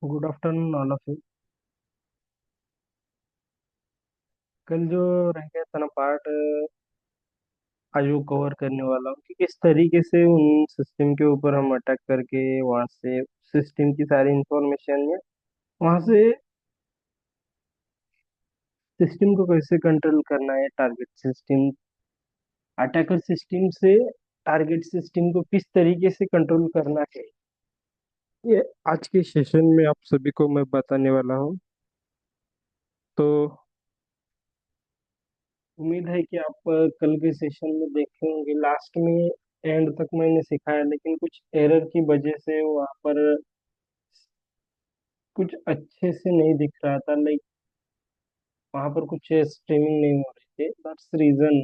Good afternoon all of you. कल जो रह गया था ना पार्ट, आज वो कवर करने वाला हूँ कि किस तरीके से उन सिस्टम के ऊपर हम अटैक करके वहां से सिस्टम की सारी इंफॉर्मेशन या वहां से सिस्टम को कैसे कंट्रोल करना है। टारगेट सिस्टम, अटैकर सिस्टम से टारगेट सिस्टम को किस तरीके से कंट्रोल करना है, ये आज के सेशन में आप सभी को मैं बताने वाला हूँ। तो उम्मीद है कि आप कल के सेशन में देखे होंगे। लास्ट में एंड तक मैंने सिखाया, लेकिन कुछ एरर की वजह से वहाँ पर कुछ अच्छे से नहीं दिख रहा था। लाइक वहाँ पर कुछ स्ट्रीमिंग नहीं हो रही थी, दैट्स रीजन।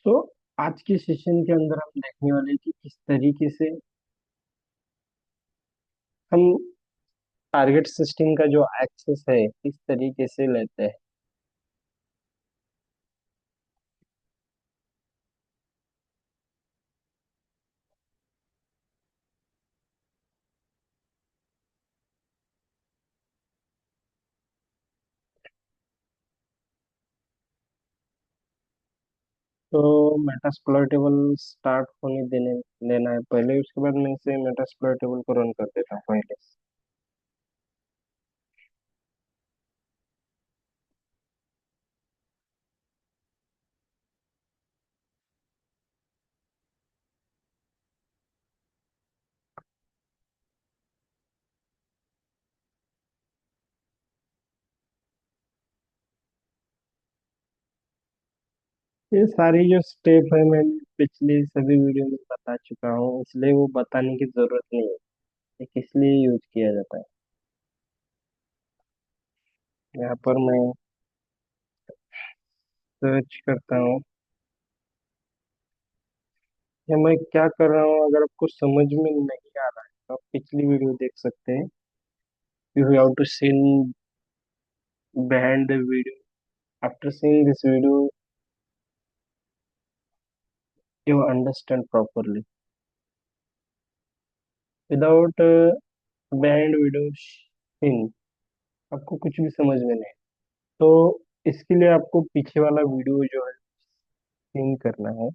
तो आज के सेशन के अंदर हम देखने वाले हैं कि किस तरीके से हम टारगेट सिस्टम का जो एक्सेस है किस तरीके से लेते हैं। तो मेटास्प्लॉइटेबल स्टार्ट होने देने देना है पहले, उसके बाद मैं इसे मेटास्प्लॉइटेबल को रन कर देता हूँ पहले। ये सारी जो स्टेप है मैं पिछली सभी वीडियो में बता चुका हूँ, इसलिए वो बताने की जरूरत नहीं है। ये किस लिए यूज किया जाता है, यहाँ पर मैं सर्च करता हूँ या मैं क्या कर रहा हूँ। अगर आपको समझ में नहीं आ रहा है तो आप पिछली वीडियो देख सकते हैं। You have to scene behind the video. After seeing this video, you understand properly. Without behind video scene आपको कुछ भी समझ में नहीं। तो इसके लिए आपको पीछे वाला वीडियो जो है सीन करना है।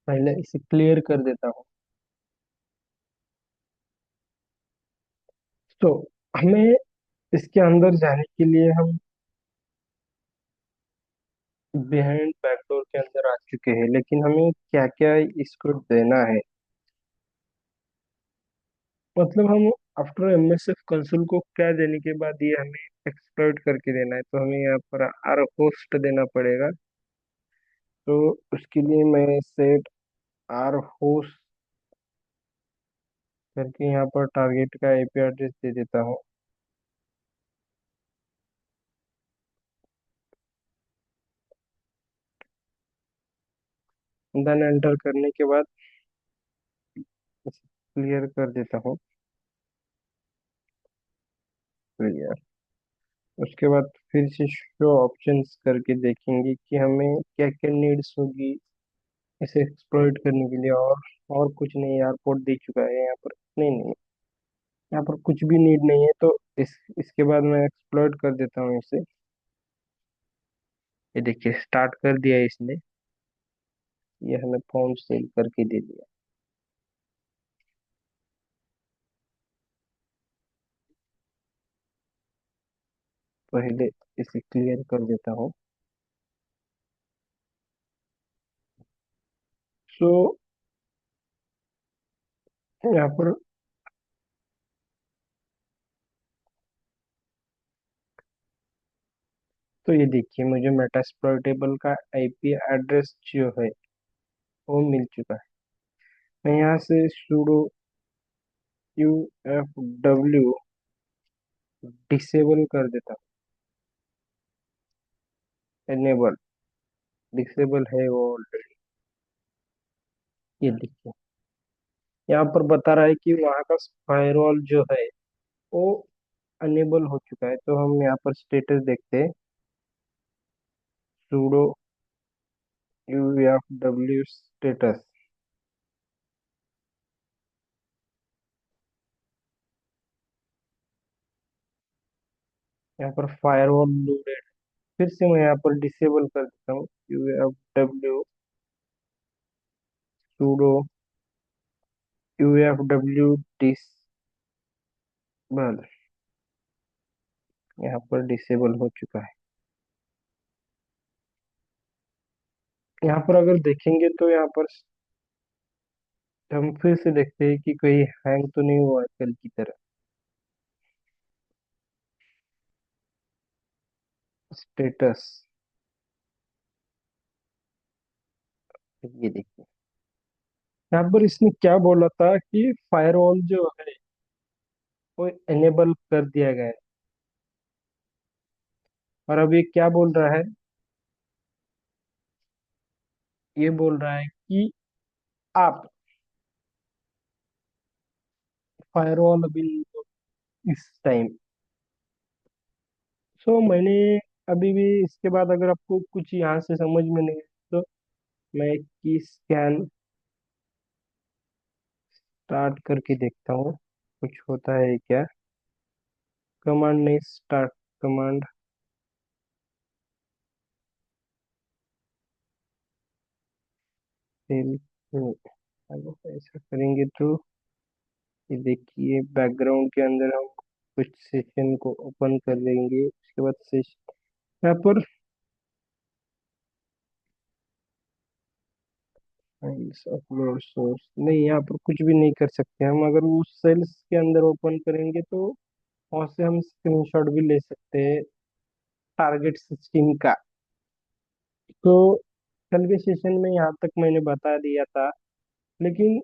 पहले इसे क्लियर कर देता हूँ। तो हमें इसके अंदर जाने के लिए हम बिहाइंड बैकडोर के अंदर आ चुके हैं, लेकिन हमें क्या क्या इसको देना है। मतलब हम आफ्टर एमएसएफ कंसोल को क्या देने के बाद ये हमें एक्सप्लोइट करके देना है, तो हमें यहाँ पर आर होस्ट देना पड़ेगा। तो उसके लिए मैं सेट आर होस्ट करके यहाँ पर टारगेट का आईपी एड्रेस दे देता हूँ। देन एंटर करने के बाद क्लियर कर देता हूँ। क्लियर। उसके बाद फिर से शो ऑप्शंस करके देखेंगे कि हमें क्या क्या नीड्स होगी इसे एक्सप्लॉइट करने के लिए। और कुछ नहीं, एयरपोर्ट दे चुका है यहाँ पर। नहीं नहीं, यहाँ पर कुछ भी नीड नहीं है। तो इसके बाद मैं एक्सप्लॉइट कर देता हूँ इसे। ये देखिए स्टार्ट कर दिया है इसने। ये हमें फॉर्म सेल करके दे दिया। पहले इसे क्लियर कर देता हूँ। सो यहाँ पर तो ये देखिए मुझे मेटास्प्लॉइटेबल का आईपी एड्रेस जो है वो मिल चुका है। मैं यहाँ से sudo ufw डिसेबल कर देता हूँ। एनेबल डिसेबल है वो ऑलरेडी। ये देखिए यहाँ पर बता रहा है कि वहाँ का फायरवॉल जो है वो अनेबल हो चुका है। तो हम यहाँ पर स्टेटस देखते हैं। sudo ufw status। यहाँ पर फायरवॉल लोडेड, फिर से मैं यहाँ पर डिसेबल कर देता हूँ ufw sudo ufw disable। यहाँ पर डिसेबल हो चुका है। यहाँ पर अगर देखेंगे तो यहाँ पर हम फिर से देखते हैं कि कहीं हैंग तो नहीं हुआ है कल की तरह। स्टेटस, ये देखिए, यहाँ पर इसने क्या बोला था कि फायरवॉल जो है वो एनेबल कर दिया गया है। और अब ये क्या बोल रहा है, ये बोल रहा है कि आप फायरवॉल अभी नहीं हो इस टाइम। सो मैंने अभी भी इसके बाद अगर आपको कुछ यहाँ से समझ में नहीं आए तो मैं की स्कैन स्टार्ट करके देखता हूँ कुछ होता है क्या। कमांड नहीं, स्टार्ट कमांड। सेल, अगर ऐसा करेंगे तो ये देखिए बैकग्राउंड के अंदर हम कुछ सेशन को ओपन कर देंगे, उसके बाद सेशन यहाँ पर फाइल्स अपलोड सोर्स नहीं, यहाँ पर कुछ भी नहीं कर सकते हम। अगर वो सेल्स के अंदर ओपन करेंगे तो वहां से हम स्क्रीनशॉट भी ले सकते हैं टारगेट सिस्टम का। तो कल के सेशन में यहाँ तक मैंने बता दिया था, लेकिन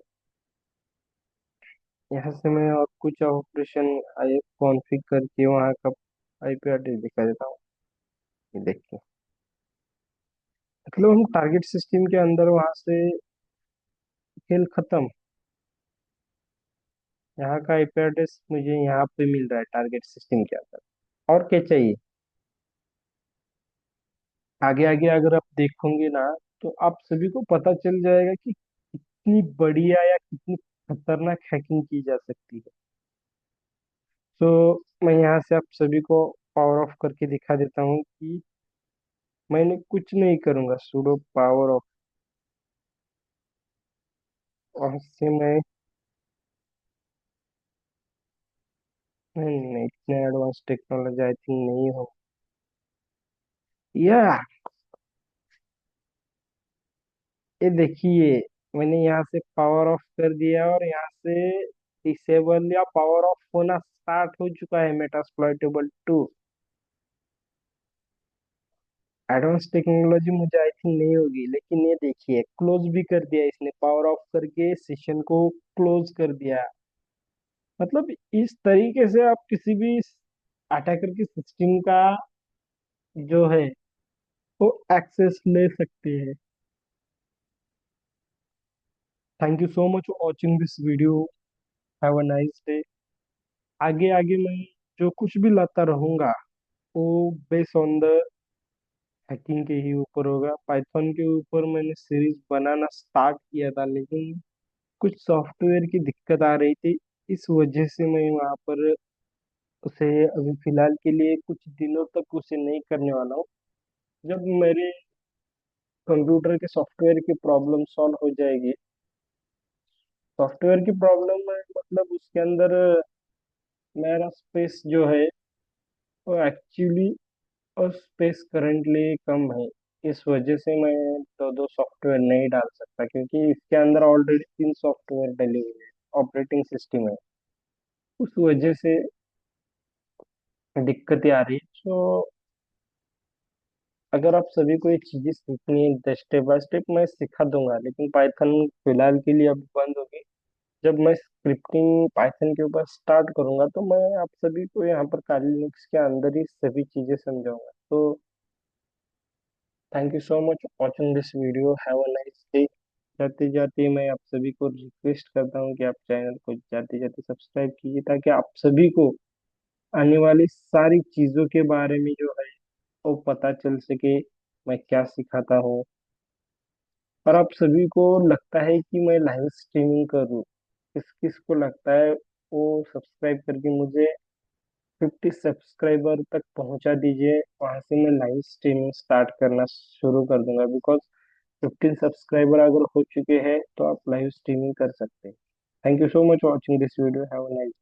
यहाँ से मैं और कुछ ऑपरेशन आई कॉन्फ़िग करके वहाँ का आईपी एड्रेस दिखा देता हूँ। ये देखिए, मतलब हम टारगेट सिस्टम के अंदर वहां से खेल खत्म। यहाँ का आईपी एड्रेस मुझे यहाँ पे मिल रहा है टारगेट सिस्टम के अंदर, और क्या चाहिए। आगे आगे अगर आप देखोगे ना तो आप सभी को पता चल जाएगा कि कितनी बढ़िया या कितनी खतरनाक हैकिंग की जा सकती है। तो मैं यहाँ से आप सभी को पावर ऑफ करके दिखा देता हूँ कि मैंने कुछ नहीं करूँगा, सुडो पावर ऑफ। वहां से मैं नहीं नहीं, इतने एडवांस टेक्नोलॉजी आई थिंक नहीं हो। या ये देखिए, मैंने यहाँ से पावर ऑफ कर दिया और यहाँ से डिसेबल या पावर ऑफ होना स्टार्ट हो चुका है मेटास्प्लॉइटेबल 2। एडवांस टेक्नोलॉजी मुझे आई थिंक नहीं होगी, लेकिन ये देखिए क्लोज भी कर दिया इसने, पावर ऑफ करके सेशन को क्लोज कर दिया। मतलब इस तरीके से आप किसी भी अटैकर की सिस्टम का जो है वो एक्सेस ले सकते हैं। Thank you so much for watching this video. Have a nice day. आगे आगे मैं जो कुछ भी लाता रहूंगा वो बेस ऑन द हैकिंग के ही ऊपर होगा। पाइथन के ऊपर मैंने सीरीज बनाना स्टार्ट किया था, लेकिन कुछ सॉफ्टवेयर की दिक्कत आ रही थी, इस वजह से मैं वहाँ पर उसे अभी फिलहाल के लिए कुछ दिनों तक उसे नहीं करने वाला हूँ। जब मेरे कंप्यूटर के सॉफ्टवेयर की प्रॉब्लम सॉल्व हो जाएगी, सॉफ्टवेयर की प्रॉब्लम है मतलब उसके अंदर मेरा स्पेस जो है वो एक्चुअली, और स्पेस करंटली कम है, इस वजह से मैं दो दो सॉफ्टवेयर नहीं डाल सकता, क्योंकि इसके अंदर ऑलरेडी 3 सॉफ्टवेयर डले हुए हैं, ऑपरेटिंग सिस्टम है। उस वजह से दिक्कतें आ रही है। सो अगर आप सभी को ये चीजें सीखनी है स्टेप बाय स्टेप, मैं सिखा दूंगा, लेकिन पाइथन फिलहाल के लिए अब बंद होगी। जब मैं स्क्रिप्टिंग पाइथन के ऊपर स्टार्ट करूंगा तो मैं आप सभी को यहाँ पर काली लिनक्स के अंदर ही सभी चीजें समझाऊंगा। तो thank you so much watching this video, have a nice day. जाते जाते मैं आप सभी को रिक्वेस्ट करता हूँ कि आप चैनल को जाते जाते सब्सक्राइब कीजिए, ताकि आप सभी को आने वाली सारी चीजों के बारे में जो है वो पता चल सके। मैं क्या सिखाता हूँ। और आप सभी को लगता है कि मैं लाइव स्ट्रीमिंग करूँ, किस किस को लगता है वो सब्सक्राइब करके मुझे 50 सब्सक्राइबर तक पहुंचा दीजिए। वहां से मैं लाइव स्ट्रीमिंग स्टार्ट करना शुरू कर दूंगा, बिकॉज 15 सब्सक्राइबर अगर हो चुके हैं तो आप लाइव स्ट्रीमिंग कर सकते हैं। Thank you so much watching this video. Have a nice